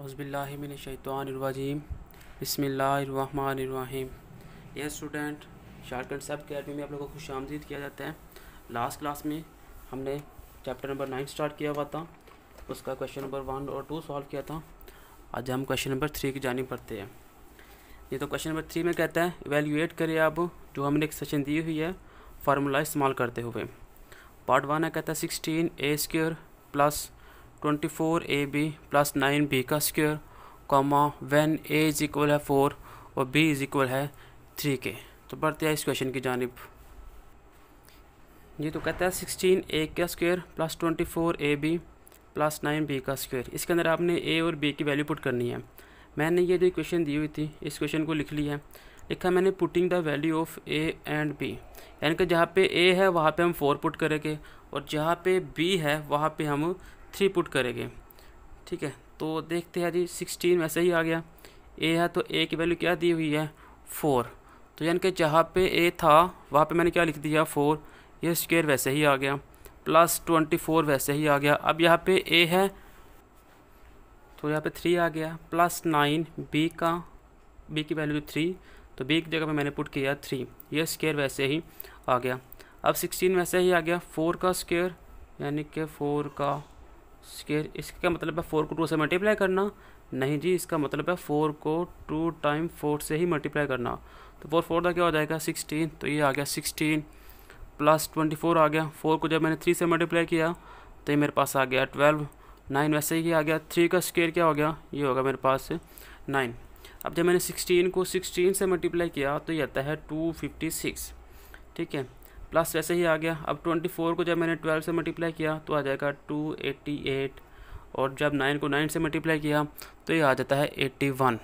औज़ुबिल्लाहिमिनश्शैतानिर्रजीम बिस्मिल्लाहिर्रहमानिर्रहीम। यह student shortcut सब अकेडमी में आप लोगों को खुशामदीद किया जाता है। लास्ट क्लास में हमने चैप्टर नंबर 9 स्टार्ट किया हुआ था, उसका क्वेश्चन नंबर 1 और 2 सॉल्व किया था। आज हम क्वेश्चन नंबर 3 की जानिब बढ़ते हैं। ये तो क्वेश्चन नंबर 3 में कहता है इवेल्यूएट करें आप जो हमने एक सेशन दी हुई है फार्मूला इस्तेमाल करते हुए। पार्ट 1 है, कहता है 16a² plus 24ab plus 9b का square comma when a is equal है 4 और b इज इक्वल है 3 के। तो बढ़ते हैं इस क्वेश्चन की जानिब। ये तो कहता है 16a का square plus 24ab plus 9b का स्क्वायर। इसके अंदर आपने a और b की वैल्यू पुट करनी है। मैंने ये जो इक्वेशन दी हुई थी इस क्वेश्चन को लिख लिया है। लिखा मैंने putting the value of a and b, यानी कि जहाँ पे a है वहाँ पे हम 4 पुट करेंगे और जहाँ पे b है वहाँ पे हम 3 पुट करेंगे। ठीक है, तो देखते हैं जी 16 वैसे ही आ गया। a है तो a की वैल्यू क्या दी हुई है 4, तो यानी कि जहाँ पे a था वहाँ पे मैंने क्या लिख दिया 4। ये स्क्वायर वैसे ही आ गया प्लस 24 वैसे ही आ गया। अब यहाँ पे a है तो यहाँ पे 3 आ गया प्लस 9 b की वैल्यू 3, तो b की जगह पे मैंने पुट किया 3। ये स्क्वायर वैसे ही आ गया। अब 16 वैसे ही आ गया 4 का स्क्वायर, यानी कि 4 का स्क्वायर। इसका मतलब है 4 को 2 से मल्टीप्लाई करना? नहीं जी, इसका मतलब है 4 को 2 टाइम 4 से ही मल्टीप्लाई करना। तो 4 का क्या हो जाएगा 16, तो ये आ गया 16 प्लस 24 आ गया। 4 को जब मैंने 3 से मल्टीप्लाई किया तो ये मेरे पास आ गया 12। 9 वैसे ही आ गया। 3 का स्क्वायर क्या हो गया, ये होगा मेरे पास 9। अब जब मैंने 16 को 16 से मल्टीप्लाई किया तो ये आता है 256। ठीक है, प्लस वैसे ही आ गया। अब 24 को जब मैंने 12 से मल्टीप्लाई किया तो आ जाएगा 288, और जब 9 को 9 से मल्टीप्लाई किया तो ये आ जाता है 81।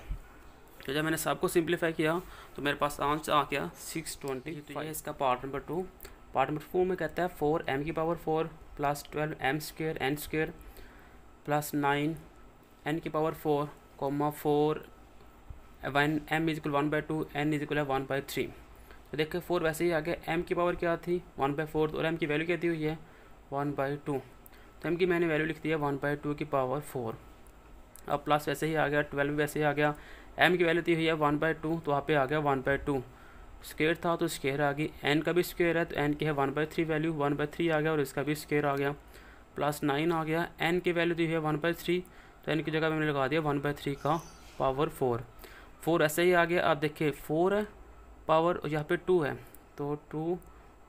तो जब मैंने सबको सिंप्लीफाई किया तो मेरे पास आंसर आ गया 620। तो ये इसका पार्ट नंबर 2। पार्ट नंबर 4 में कहता है 4m की power 4 plus 12m square n square plus 9 n की power 4 comma 4 one m is equal 1/2 n is equal 1/3। तो देखिए 4 वैसे ही आ गया। m की पावर क्या थी 1/4 और m की वैल्यू क्या दी हुई है 1/2, तो m की मैंने वैल्यू लिख दी है 1/2 की पावर 4। अब प्लस वैसे ही आ गया। 12 वैसे ही आ गया। m की वैल्यू दी हुई है 1/2, तो वहाँ पे आ गया 1/2। स्क्वायर था तो स्क्वायर आ गई। n का भी स्क्वायर है तो n की है 1/3 वैल्यू, 1/3 आ गया और इसका भी स्क्वायर आ गया। प्लस 9 आ गया। n की वैल्यू दी हुई है 1/3, तो n की जगह मैंने लगा दिया 1/3 का पावर 4। 4 ऐसे ही आ गया। अब देखिए 4 है पावर और यहाँ पे 2 है, तो 2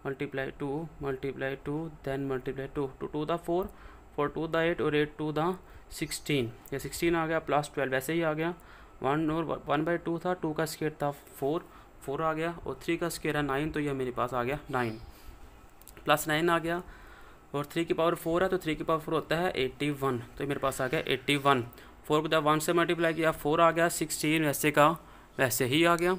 मल्टीप्लाई 2 मल्टीप्लाई 2 देन मल्टीप्लाई 2, 2 दा 4, 4 2 दा 8 और 8 2 दा 16। ये 16 आ गया प्लस 12 वैसे ही आ गया। 1 और 1/2 था, 2 का स्क्वायर था 4 आ गया और 3 का स्क्वायर है 9, तो ये मेरे पास आ गया 9 प्लस 9 आ गया और 3 की पावर 4 है तो 3 की पावर 4 होता है 81, तो मेरे पास आ गया 81। 4 को जब 1 से मल्टीप्लाई किया 4 आ गया। 16 वैसे का वैसे ही आ गया।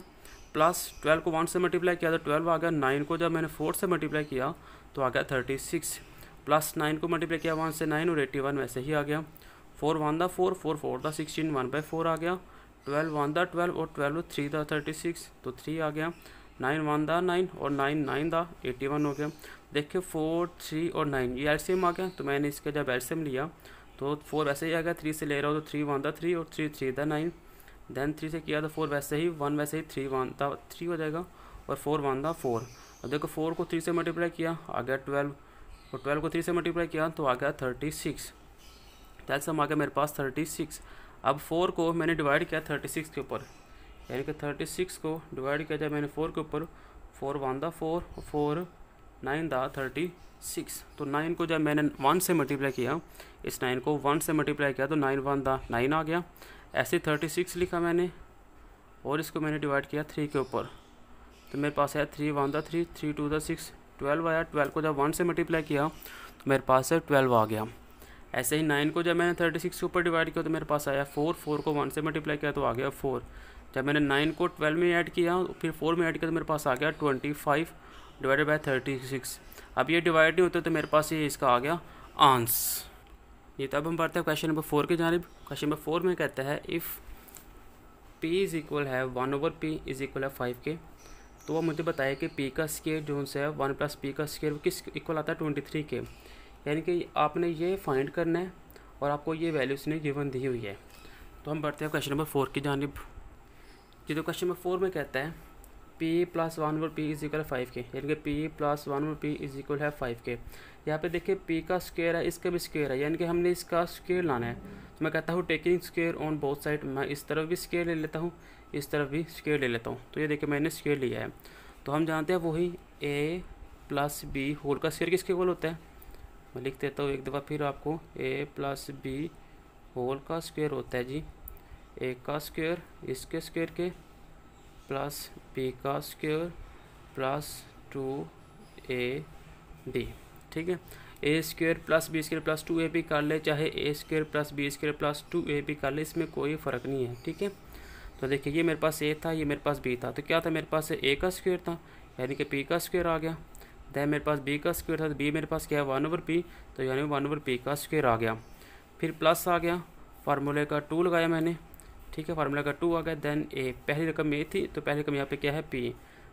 प्लस 12 को 1 से मल्टीप्लाई किया तो 12 आ गया। 9 को जब मैंने 4 से मल्टीप्लाई किया तो आ गया 36। प्लस 9 को मल्टीप्लाई किया 1 से 9 और 81 वैसे ही आ गया। 4 1 दा 4, 4 4 दा 16, 1/4 आ गया। 12 1 दा 12 और 12 3 दा 36, तो 3 आ गया। 9 1 दा 9 और 9 9 दा 81 हो गया। देखिए 4 3 और 9 ये एलसीएम आ गया, तो मैंने इसका जब एलसीएम लिया तो 4 वैसे ही आ गया। 3 से ले रहा हूँ तो 3 1 दा 3 और 3 3 दा 9, देन 3 से किया तो 4 वैसे ही 1 वैसे ही 3 1 दा 3 हो जाएगा और 4 1 दा 4। अब देखो 4 को 3 से मल्टीप्लाई किया आ गया 12 और 12 को 3 से मल्टीप्लाई किया तो आ गया 36। एलसीएम आ गया मेरे पास 36। अब 4 को मैंने डिवाइड किया 36 के ऊपर, यानी कि 36 को डिवाइड किया जब मैंने 4 के ऊपर, 4 1 दा 4 और 4 9 दा 36, तो 9 को जब मैंने 1 से मल्टीप्लाई किया, इस 9 को 1 से मल्टीप्लाई किया तो 9 1 दा 9 आ गया। ऐसे 36 लिखा मैंने और इसको मैंने डिवाइड किया 3 के ऊपर, तो मेरे पास है 3 1 दा 3, 3 2 दा 6, 12 आया। 12 को जब 1 से मल्टीप्लाई किया तो मेरे पास है 12 आ गया। ऐसे ही 9 को जब मैंने 36 के ऊपर डिवाइड किया तो मेरे पास आया 4, 4 को 1 से मल्टीप्लाई किया तो आ गया 4। जब मैंने 9 को 12 में ऐड किया फिर 4 में ऐड किया तो मेरे पास आ गया 25 डिवाइडेड बाय 36। अब ये डिवाइड नहीं होते तो मेरे पास ये इसका आ गया आंसर। ये तब हम पढ़ते हैं क्वेश्चन नंबर 4 की जानिब। क्वेश्चन नंबर 4 में कहता है इफ़ p इज़ इक्वल है 1/p इज़ इक्वल है 5 के, तो वो मुझे बताया कि p का स्क्वायर जो है 1 + p का स्क्वायर किस इक्वल आता है 23 के। यानी कि आपने ये फाइंड करना है और आपको ये वैल्यूज़ ने गिवन दी हुई है। तो हम बढ़ते हैं क्वेश्चन नंबर 4 की जानिब। जी तो क्वेश्चन नंबर 4 में कहता है p plus 1 over p is equal 5k, यानी कि p plus 1 over p is equal है 5k। यहाँ पे देखिए p का स्क्वायर है, इसका भी स्क्वायर है, यानी कि हमने इसका स्क्वायर लाना है। तो मैं कहता हूँ taking square on both side, मैं इस तरफ भी स्क्वायर ले लेता हूँ, इस तरफ भी स्क्वायर ले लेता हूँ। तो ये देखिए मैंने स्क्वायर लिया है। तो हम जानते हैं वही a प्लस बी होल का स्क्वायर किसके इक्वल होता है। मैं लिख देता हूँ एक दफ़ा फिर आपको, a प्लस बी होल का स्क्वायर होता है जी a का स्क्वायर इसके स्क्वायर के प्लस b का स्क्वायर प्लस 2ab। ठीक है, a square plus B square plus 2ab कर ले, चाहे a square plus B square plus 2ab कर ले, इसमें कोई फ़र्क नहीं है। ठीक है, तो देखिए ये मेरे पास a था, ये मेरे पास b था। तो क्या था मेरे पास a का स्क्वायर था, यानी कि p का स्क्वायर आ गया। दैन मेरे पास b का स्क्वायर था, तो b मेरे पास क्या है 1 ओवर p, तो यानी 1 ओवर p का स्क्वायर आ गया। फिर प्लस आ गया, फार्मूले का 2 लगाया मैंने। ठीक है, फार्मूला का 2 आ गया। देन ए पहली रकम ए थी, तो पहली रकम यहाँ पे क्या है p,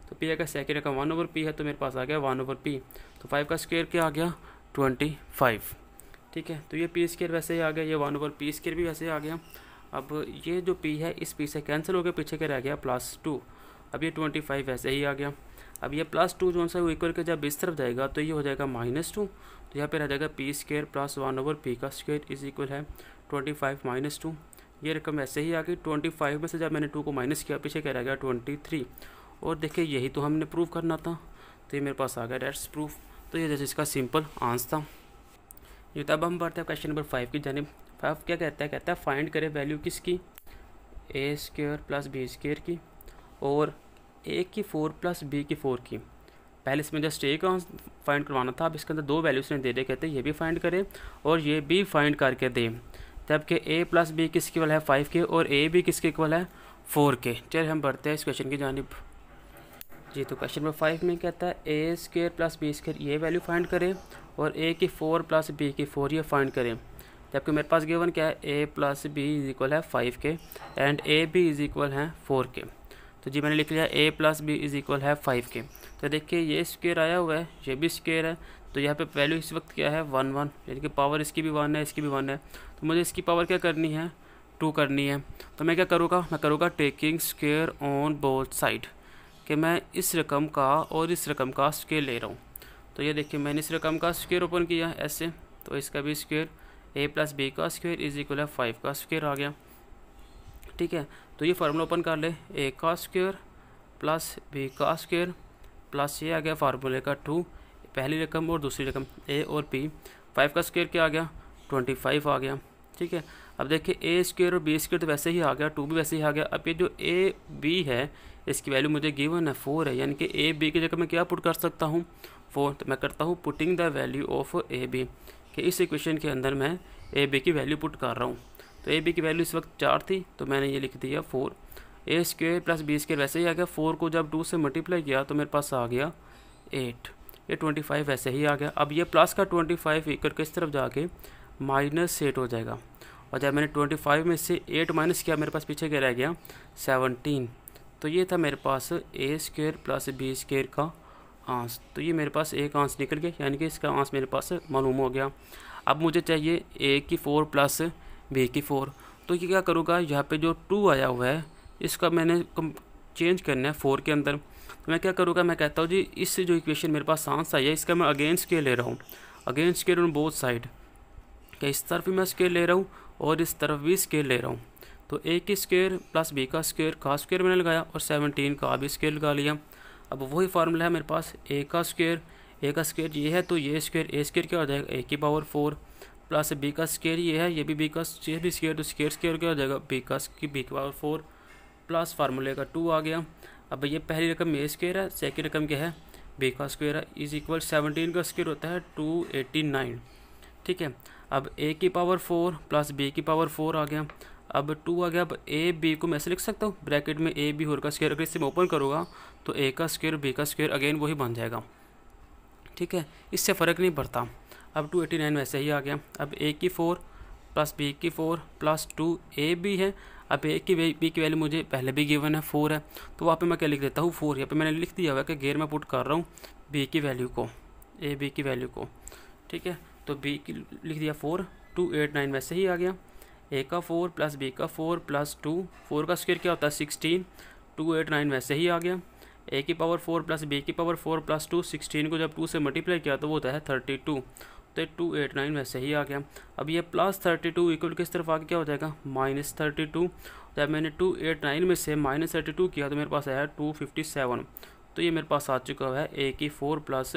तो p का सेकेंड रकम 1 ओवर p है, तो मेरे पास आ गया 1 ओवर p। तो 5 का स्क्वायर क्या आ गया 25। ठीक है, तो ये p स्क्वायर वैसे ही आ गया, ये 1 ओवर p स्क्वायर भी वैसे ही आ गया। अब ये जो p है इस p से कैंसिल हो गया, पीछे क्या रह गया +2। अब ये 25 वैसे ही आ गसा। अब ये +2 जो सा वो इक्वल के जब इस तरफ जाएगा तो ये हो जाएगा -2, तो यहाँ पे रह जाएगा p square plus 1 over p का स्क्वायर इज इक्वल है 25 - 2। ये रकम ऐसे ही आ गई। 25 में से जब मैंने 2 को माइनस किया, पीछे क्या रह गया 23। और देखिए यही तो हमने प्रूव करना था, तो ये मेरे पास आ गया डेट्स प्रूफ। तो ये जैसे इसका सिंपल आंसर था। ये तब हम बढ़ते हैं क्वेश्चन नंबर 5 की जानिब। 5 क्या कहता है, कहता है फाइंड करें वैल्यू किसकी, a square plus b square की और a की 4 प्लस b की 4 की। पहले इसमें जस्ट a का फाइंड करवाना था, अब इसके अंदर 2 वैल्यूज ने दे दे, कहते हैं ये भी फाइंड करें और ये भी फाइंड करके दे। जबकि a प्लस बी किसके इक्वल है 5k और a भी किसके इक्वल है 4k। चलिए हम बढ़ते हैं इस क्वेश्चन की जानिब। जी तो क्वेश्चन नंबर 5 में कहता है a square plus B square ये वैल्यू फाइंड करें और a की 4 प्लस b की 4 ये फाइंड करें। जबकि मेरे पास गिवन क्या है a plus B is equal है 5k एंड a भी इज इक्वल है 4k। तो जी मैंने लिख लिया a plus B is equal है 5k। तो देखिए ये स्क्वायर आया हुआ है, ये भी स्क्वायर है, तो यहाँ पे वैल्यू इस वक्त क्या है 1 1, यानी कि पावर इसकी भी 1 है, इसकी भी 1 है। तो मुझे इसकी पावर क्या करनी है 2 करनी है। तो मैं क्या करूँगा, मैं करूँगा taking square on both side, कि मैं इस रकम का और इस रकम का स्क्वायर ले रहा हूँ। तो ये देखिए मैंने इस रकम का स्क्वायर ओपन किया ऐसे, तो इसका भी स्क्वायर a प्लस बी का स्क्वायर इज इक्वल है 5 का स्क्वायर आ गया। ठीक है, तो ये फार्मूला ओपन कर ले, a का स्क्वायर प्लस b का स्क्वायर प्लस ये आ गया फार्मूले का 2, पहली रकम और दूसरी रकम a और p। 5 का स्क्वायर क्या आ गया 25 आ गया। ठीक है, अब देखिए a स्क्वायर और b स्क्वायर तो वैसे ही आ गया, 2 भी वैसे ही आ गया। अब ये जो a b है इसकी वैल्यू मुझे गिवन है 4 है, यानी कि a b की जगह मैं क्या पुट कर सकता हूँ 4। तो मैं करता हूँ putting the value of a b, कि इस इक्वेशन के अंदर मैं a b की वैल्यू पुट कर रहा हूँ। तो a b की वैल्यू इस वक्त 4 थी, तो मैंने ये लिख दिया 4। a square plus b square वैसे ही आ गया, 4 को जब 2 से मल्टीप्लाई किया तो मेरे पास आ गया 8। ये 25 वैसे ही आ गया। अब ये प्लस का 25 इक्वल किस तरफ जाके -8 हो जाएगा, और जब मैंने 25 में से 8 माइनस किया मेरे पास पीछे क्या रह गया 17। तो ये था मेरे पास a square plus b square का आंस। तो ये मेरे पास एक आंस निकल गया, यानी कि इसका आंस मेरे पास मालूम हो गया। अब मुझे चाहिए a की 4 प्लस b की 4। तो ये क्या करूँगा, यहाँ पे जो 2 आया हुआ है इसका मैंने चेंज करना है 4 के अंदर। तो मैं क्या करूँगा, मैं कहता हूँ जी इस जो इक्वेशन मेरे पास आंस आई है इसका मैं अगेंस्ट स्केयर ले रहा हूँ, against square on both side, कि इस तरफ भी मैं स्केयर ले रहा हूँ और इस तरफ भी स्केयर ले रहा हूँ। तो a की स्क्वायर प्लस b का स्क्वायर मैंने लगाया और 17 का भी स्क्वायर लगा लिया। अब वही फार्मूला है मेरे पास a का स्क्वायर ये है, तो ये स्क्वायर क्या हो जाएगा a की पावर 4 प्लस b का स्क्वायर ये है, ये भी b का स्क्वायर, तो स्क्वायर क्या हो जाएगा b की पावर 4 प्लस फार्मूले का 2 आ गया। अब ये पहली रकम a स्क्वायर है, सेकेंड रकम क्या है b का स्क्वायर है, इज इक्वल 17 का स्क्वायर होता है 289। ठीक है, अब a की पावर 4 प्लस b की पावर 4 आ गया। अब 2 आ गया। अब a b को मैं ऐसे लिख सकता हूँ ब्रैकेट में a b होल का स्क्वायर, अगर इससे मैं ओपन करूँगा तो a का स्क्वायर b का स्क्वायर अगेन वही बन जाएगा। ठीक है, इससे फ़र्क नहीं पड़ता। अब 289 वैसे ही आ गया। अब a की 4 प्लस b की 4 प्लस 2 a b है। अब a की b की वैल्यू मुझे पहले भी गिवन है 4 है, तो वहाँ पे मैं क्या लिख देता हूँ 4। यहाँ पे मैंने लिख दिया हुआ है कि गेयर में पुट कर रहा हूँ b की वैल्यू को, a b की वैल्यू को। ठीक है, तो b की लिख दिया 4, 289 वैसे ही आ गया। ए का 4 प्लस बी का 4 प्लस 2, 4 का स्क्वायर क्या होता है 16, 2 8 9 वैसे ही आ गया। ए की पावर 4 प्लस बी की पावर 4 प्लस 2, 16 को जब 2 से मल्टीप्लाई किया तो वो होता है 32, तो 2 8 9 वैसे ही आ गया। अब ये प्लस 32 इक्वल किस तरफ आगे क्या हो जाएगा -32। जब मैंने 2 8 9 में से -32 किया तो मेरे पास आया 257, तो ये मेरे पास आ चुका है ए की 4 प्लस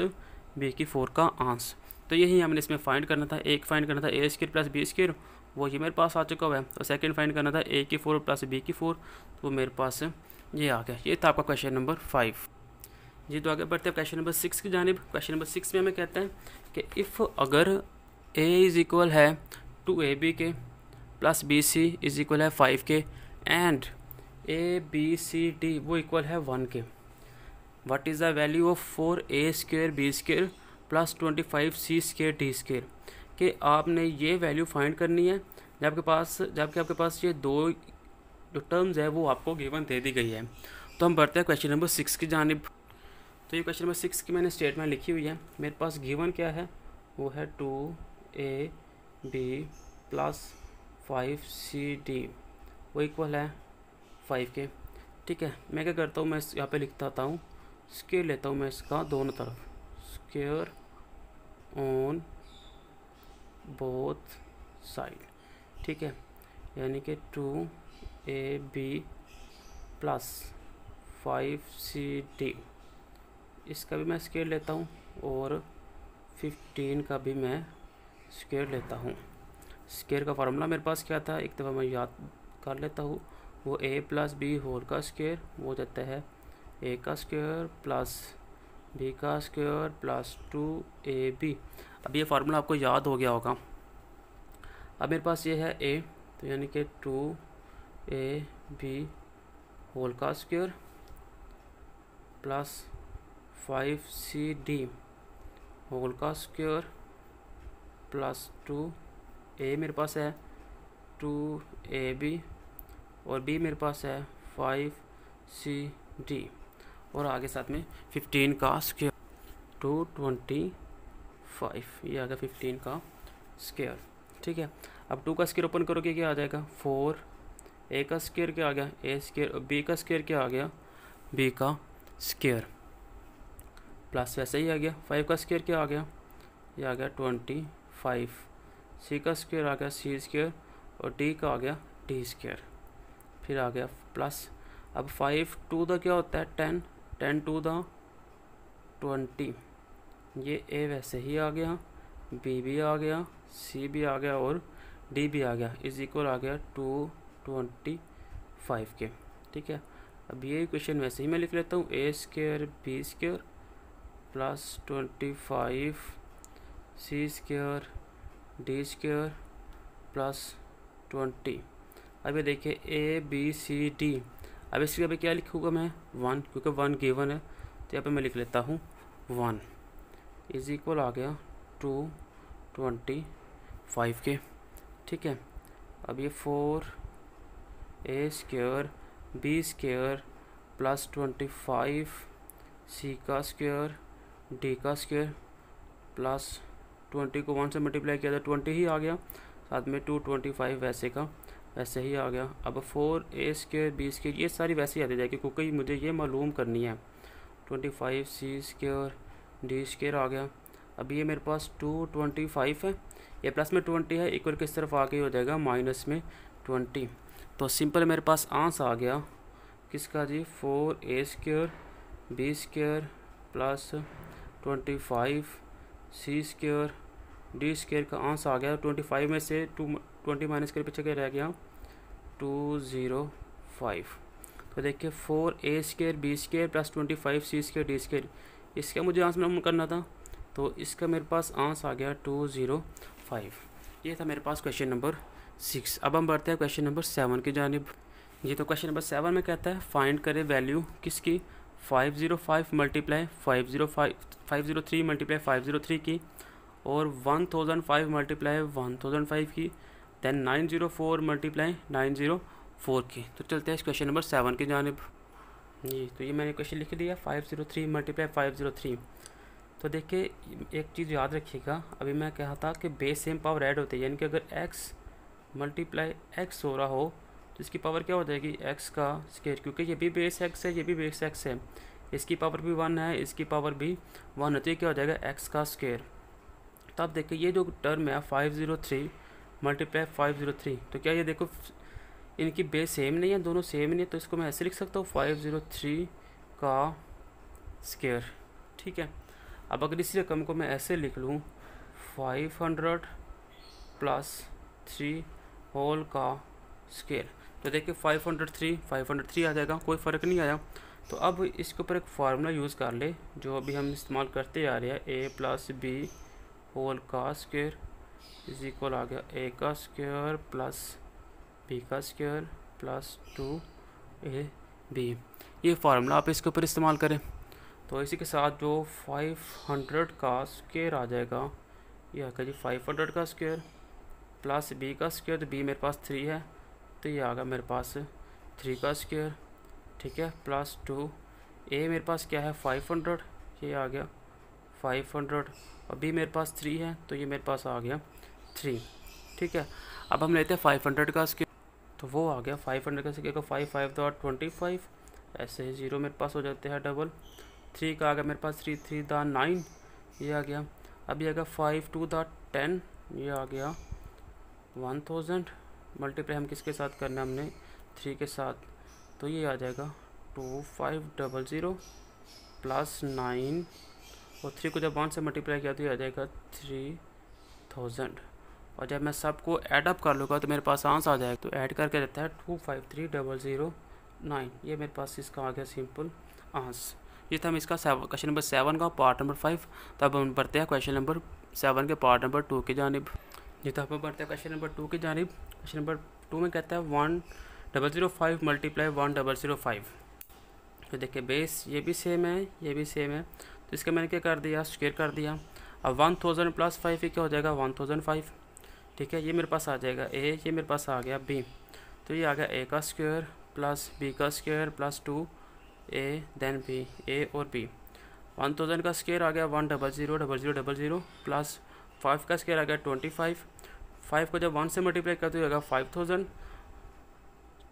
बी की 4 का आंसर। तो यही हमने इसमें फाइंड करना था। एक फाइंड करना था ए स्क्वायर प्लस बी स्क्वायर, वो ये मेरे पास आ चुका है। और सेकंड फाइंड करना था ए की 4 प्लस बी की 4, तो मेरे पास ये आ गया। ये था आपका क्वेश्चन नंबर 5 जी। तो आगे बढ़ते हैं क्वेश्चन नंबर 6 की जानिब। क्वेश्चन नंबर 6 में हमें कहते हैं कि इफ़ अगर ए इज़ इक्वल है टू ए बी के plus B C is equal है 5 के and A B C D वो इक्वल है 1 के, what is the value of 4 A square B square plus 25 C square D square, कि आपने ये वैल्यू फाइंड करनी है जबकि आपके पास ये दो जो टर्म्स है वो आपको गिवन दे दी गई है। तो हम बढ़ते हैं क्वेश्चन नंबर 6 की जानिब। तो ये क्वेश्चन नंबर 6 की मैंने स्टेटमेंट लिखी हुई है। मेरे पास गिवन क्या है, वो है 2a b प्लस 5cd वो इक्वल है 5 के। ठीक है, मैं क्या करता हूँ, मैं यहाँ पे लिखता आता हूँ स्क्वायर लेता हूँ मैं इसका दोनों तरफ, स्क्वायर ऑन बोथ साइड। ठीक है, यानी कि 2ab प्लस 5cd इसका भी मैं स्क्वायर लेता हूँ और 15 का भी मैं स्क्वायर लेता हूँ। स्क्वायर का फार्मूला मेरे पास क्या था, एक दफ़ा मैं याद कर लेता हूँ, वो a प्लस बी होल का स्क्वायर वो हो जाता है a का स्क्वायर प्लस b का स्क्वायर प्लस 2ab। अब ये फार्मूला आपको याद हो गया होगा। अब मेरे पास ये है a, तो यानी कि 2ab होल का स्क्वायर प्लस 5cd होल का स्क्वायर प्लस 2a मेरे पास है 2ab और b मेरे पास है 5cd और आगे साथ में 15 का स्क्वायर 225, ये आ गया 15 का स्क्वायर। ठीक है, अब 2 का स्क्वायर ओपन करोगे क्या आ जाएगा 4, a का स्क्वायर क्या आ गया a स्क्वायर, b का स्क्वायर क्या आ गया b का स्क्वायर प्लस वैसे ही आ गया 5 का स्क्वायर क्या आ गया, ये आ गया 25, c का स्क्वायर आ गया c स्क्वायर और d का आ गया d स्क्वायर, फिर आ गया प्लस। अब 5 टू द क्या होता है 10, 10 टू द 20, ये a वैसे ही आ गया, b भी आ गया, c भी आ गया और d भी आ गया, इज इक्वल आ गया 225 के। ठीक है, अब ये इक्वेशन वैसे ही मैं लिख लेता हूँ a square b square plus 25 c square d square plus 20। अब ये देखिए a b c d, अब इसके यहाँ पे क्या लिखूँगा मैं 1, क्योंकि 1 गिवन है तो यहाँ पे मैं लिख लेता हूँ 1 इज इक्वल आ गया 225 के। ठीक है, अब ये 4a square b square plus 25 c का स्क्वायर d का स्क्वायर प्लस 20 को 1 से मल्टीप्लाई किया था 20 ही आ गया, साथ में 225 वैसे का वैसे ही आ गया। अब 4a स्क्वायर b स्क्वायर ये सारी वैसे ही आती जाएगी क्योंकि मुझे ये मालूम करनी है। 25 c स्क्वायर d स्क्वायर आ गया। अब ये मेरे पास 225 है, ये प्लस में 20 है, इक्वल किस तरफ आगे हो जाएगा माइनस में 20। तो सिंपल मेरे पास आंसर आ गया किसका जी 4a square b square plus 25 c square d square का आंसर आ गया। 25 में से 20 माइनस कर पीछे क्या रह गया 205। तो देखिए 4a square b square plus 25 c square d square इसका मुझे आंसर करना था, तो इसका मेरे पास आंसर आ गया 205। ये था मेरे पास क्वेश्चन नंबर 6। अब हम बढ़ते हैं क्वेश्चन नंबर 7 की जानिब। ये तो क्वेश्चन नंबर 7 में कहता है फाइंड करें वैल्यू किसकी 505 मल्टीप्लाई 503 मल्टीप्लाई 503 की और 1005 मल्टीप्लाई 1005 की, देन 904 मल्टीप्लाई 904 की। तो चलते हैं इस क्वेश्चन नंबर 7 की जानिब। जी, तो ये मैंने क्वेश्चन लिख दिया 503 मल्टीप्लाई 503। तो देखिए एक चीज़ याद रखिएगा, अभी मैं कहा था कि बेस सेम पावर ऐड होती है, यानी कि अगर x मल्टीप्लाई एक्स हो रहा हो तो इसकी पावर क्या हो जाएगी, एक्स का स्क्वायर, क्योंकि ये भी बेस एक्स है, ये भी बेस एक्स है, इसकी पावर भी 1 है, इसकी पावर भी 1 है, तो ये क्या हो जाएगा, एक्स का स्क्वायर। तो आप देखिए ये जो टर्म है 503 मल्टीप्लाई 503, तो क्या ये देखो इनकी बेस सेम नहीं है, दोनों सेम नहीं है, तो इसको मैं ऐसे लिख सकता हूँ 503 का स्क्वायर। ठीक है, अब अगर इसी रकम को मैं ऐसे लिख लूँ 500 प्लस 3 होल का स्क्वायर, तो देखिए 503 आ जाएगा, कोई फ़र्क नहीं आया। तो अब इसके ऊपर एक फार्मूला यूज़ कर ले जो अभी हम इस्तेमाल करते आ रहे हैं, ए प्लस बी होल का स्क्वायर इज इक्वल आ गया ए का स्क्वायर प्लस बी का स्क्वायर प्लस 2ab। ये फार्मूला आप इसके ऊपर इस्तेमाल करें। तो इसी के साथ जो 500 का स्क्वायर आ जाएगा, ये आएगा जी 500 का स्क्वायर प्लस बी का स्क्वायर, तो बी मेरे पास 3 है, तो ये आ गया मेरे पास 3 का स्क्वायर। ठीक है, प्लस 2 ए मेरे पास क्या है 500, ये आ गया 500, और बी मेरे पास 3 है, तो ये मेरे पास आ गया 3। ठीक है, अब हम लेते हैं 500 का स्क्वायर, तो वो आ गया 500 का स्क्वायर का 5 5 तो 25, ऐसे 0 मेरे पास हो जाते हैं डबल, 3 का आ गया मेरे पास 3 3 दा 9, ये आ गया। अब ये आ गया 5 2 दा 10, ये आ गया 1000, मल्टीप्लाई हम किसके साथ करना है, हमने 3 के साथ, तो ये आ जाएगा 2500 प्लस 9, और 3 को जब 1 से मल्टीप्लाई किया तो ये आ जाएगा 3000, और जब मैं सबको ऐड अप कर लूँगा तो मेरे पास आंसर आ जाएगा। तो ऐड करके देता है 253009, ये मेरे पास इसका आ गया सिंपल आंसर। ये था हम इसका क्वेश्चन नंबर 7 का पार्ट नंबर 5। तब हम बढ़ते हैं क्वेश्चन नंबर 7 के पार्ट नंबर 2 की जानिब। जी तो हम बढ़ते हैं क्वेश्चन नंबर 2 की जानिब। क्वेश्चन नंबर 2 में कहता है 1005 मल्टीप्लाई 1005। तो देखिए बेस ये भी सेम है, ये भी सेम है, तो इसका मैंने क्या कर दिया, स्क्वायर कर दिया। अब 1000 प्लस 5 ये क्या हो जाएगा 1005। ठीक है, ये मेरे पास आ जाएगा ए, ये मेरे पास आ गया बी, तो ये आ गया ए का स्क्वायर प्लस बी का square plus 2 A then B, ए और बी। 1000 का स्क्वायर आ गया 1000000 प्लस 5 का स्क्वायर आ गया 25। 5 को जब 1 से मल्टीप्लाई करते हो 5000,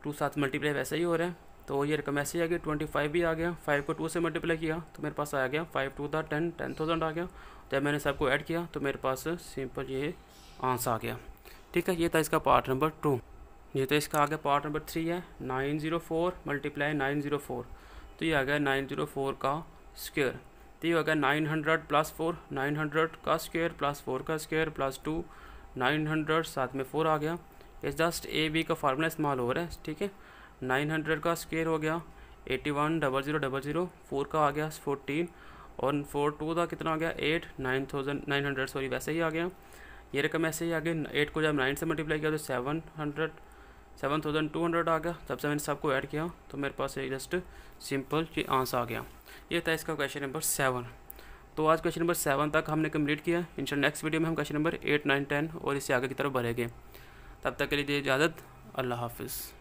2 साथ मल्टीप्लाई वैसे ही हो रहा है, तो ये रकम ऐसे ही आ गई, 25 भी आ गया। 5 को 2 से मल्टीप्लाई किया तो मेरे पास आ गया 5 2 दा 10, 10000 आ गया। जब मैंने सबको ऐड किया तो मेरे पास सिंपल ये आंसर आ गया। ठीक है, ये था इसका पार्ट नंबर 2। ये तो इसका आगे पार्ट नंबर 3 है, 904 मल्टीप्लाई 904, तो ये आ गया 904 का स्क्वायर, तो ये हो गया 900 प्लस 4, 900 का स्क्वायर प्लस 4 का स्क्वायर प्लस 2, 900 साथ में 4 आ गया। ये जस्ट ए बी का फार्मूला इस्तेमाल हो रहा है। ठीक है, 900 का स्क्वायर हो गया 810000, 4 का आ गया 14, और 4 2 का कितना आ गया 8, 900 सॉरी वैसे ही आ गया। ये रकम ऐसे ही आ गई, 8 को जब 9 से मल्टीप्लाई किया तो 7200 आ गया। जब से मैंने सबको ऐड किया तो मेरे पास एक जस्ट सिंपल ये आंसर आ गया। ये था इसका क्वेश्चन नंबर 7। तो आज क्वेश्चन नंबर 7 तक हमने कंप्लीट किया। इंशाल्लाह नेक्स्ट वीडियो में हम क्वेश्चन नंबर 8 9 10 और इससे आगे की तरफ बढ़ेंगे। तब तक के लिए इजाज़त, अल्लाह हाफिज़।